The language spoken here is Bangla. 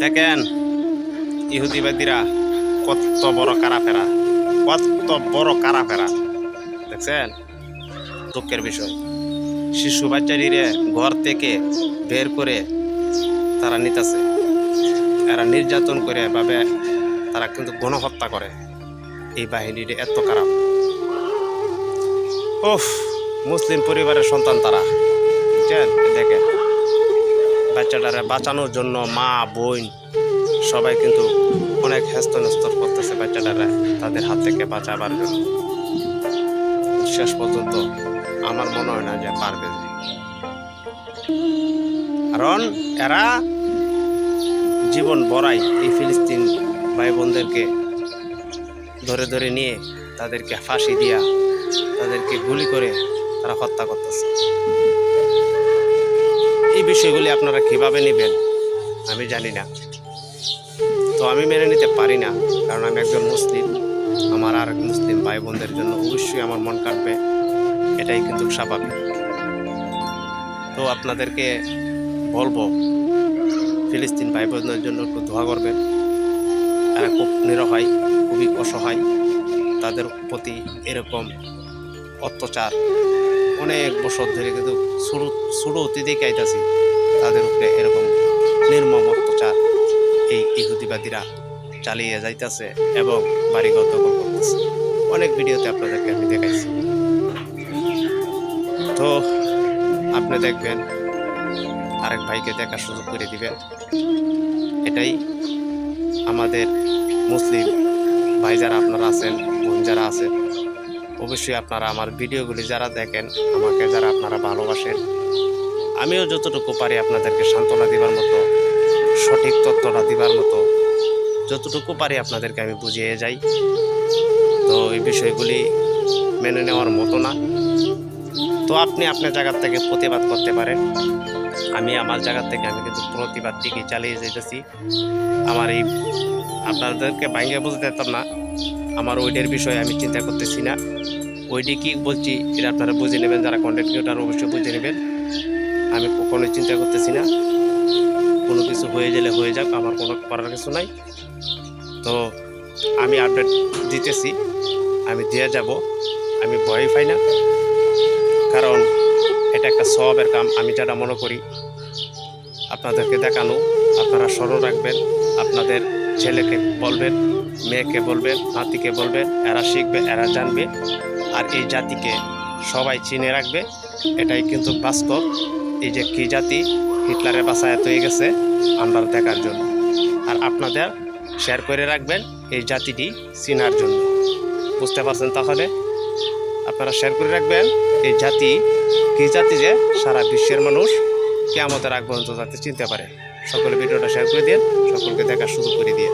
দেখেন ইহুদিবাদীরা কত বড় কারাফেরা, কত বড় কারাফেরা দেখছেন। দুঃখের বিষয়, শিশু বাচ্চাটিরে ঘর থেকে বের করে তারা নিতেছে, এরা নির্যাতন করে ভাবে তারা কিন্তু গণহত্যা করে। এই বাহিনীর এত খারাপ। ওফ, মুসলিম পরিবারের সন্তান তারা, বুঝছেন। দেখেন বাচ্চাটারে বাঁচানোর জন্য মা বোন সবাই কিন্তু অনেক হেস্তনেস্তর করতেছে বাচ্চাটারে তাদের হাত থেকে বাঁচাবার জন্য। শেষ পর্যন্ত আমার মনে হয় না যে পারবে, কারণ এরা জীবন বড়াই এই ফিলিস্তিন ভাই বোনদেরকে ধরে ধরে নিয়ে তাদেরকে ফাঁসি দিয়া তাদেরকে গুলি করে তারা হত্যা করতেছে। এই বিষয়গুলি আপনারা কিভাবে নেবেন আমি জানি না, তো আমি মেনে নিতে পারি না, কারণ আমি একজন মুসলিম। আমার আর এক মুসলিম ভাই বোনদের জন্য অবশ্যই আমার মন কাটবে, এটাই কিন্তু স্বাভাবিক। তো আপনাদেরকে বলবো ফিলিস্তিন ভাই বোনদের জন্য একটু দোয়া করবেন। তারা খুব নিরসহায়, খুবই অসহায়, তাদের প্রতি এরকম অত্যাচার অনেক বছর ধরে কিন্তু ছোটো অতীতেই খাইতেছি, তাদের উপরে এরকম নির্মম অত্যাচার এই ইহুদিবাদীরা চালিয়ে যাইতেছে এবং বাড়িঘর দখল করতেছে। অনেক ভিডিওতে আপনাদেরকে আমি দেখাইছি। তো আপনি দেখবেন, আরেক ভাইকে দেখার সুযোগ করে দিবেন। এটাই আমাদের মুসলিম ভাই যারা আপনারা আছেন, বোন যারা আছেন, অবশ্যই আপনারা আমার ভিডিওগুলি যারা দেখেন, আমাকে যারা আপনারা ভালোবাসেন, আমিও যতটুকু পারি আপনাদেরকে সান্ত্বনা দিবার মতো, সঠিক তথ্যটা দিবার মতো যতটুকু পারি আপনাদেরকে আমি বুঝিয়ে যাই। তো এই বিষয়গুলি মেনে নেওয়ার মতো না। তো আপনি আপনার জায়গার থেকে প্রতিবাদ করতে পারেন, আমি আমার জায়গার থেকে আমি কিন্তু প্রতিবাদ ঠিকই চালিয়ে যেতেছি। আমার এই আপনাদেরকে ভাঙ্গে বুঝতে পারতাম না, আমার ওইটার বিষয়ে আমি চিন্তা করতেছি না। ওইটি কী বলছি এটা আপনারা বুঝে নেবেন, যারা কন্টেন্ট ক্রিয়েটর অবশ্যই বুঝে নেবেন। আমি কখনোই চিন্তা করতেছি না, কোনো কিছু হয়ে গেলে হয়ে যাক, আমার কোনো করার কিছু নাই। তো আমি আপডেট দিতেছি, আমি দিয়ে যাব, আমি ভয় পাই না, কারণ এটা একটা সওয়াবের কাম। আমি যেটা মনে করি আপনাদেরকে দেখানো, আপনারা স্মরণ রাখবেন, আপনাদের ছেলেকে বলবেন, মেয়েকে বলবেন, নাতিকে বলবেন, এরা শিখবে, এরা জানবে, আর এই জাতিকে সবাই চিনে রাখবে। এটাই কিন্তু বাস্তব। এই যে কি জাতি হিটলারের বাসায় হয়ে গেছে আমরা দেখার জন্য, আর আপনাদের শেয়ার করে রাখবেন এই জাতিটি চিনার জন্য। বুঝতে পারছেন? তাহলে আপনারা শেয়ার করে রাখবেন এই জাতি কি জাতি, যে সারা বিশ্বের মানুষ কিয়ামতের আগ পর্যন্ত যাতে চিনতে পারে। সকলে ভিডিওটা শেয়ার করে দিয়ে সকলকে দেখার সুযোগ করে দিয়ে।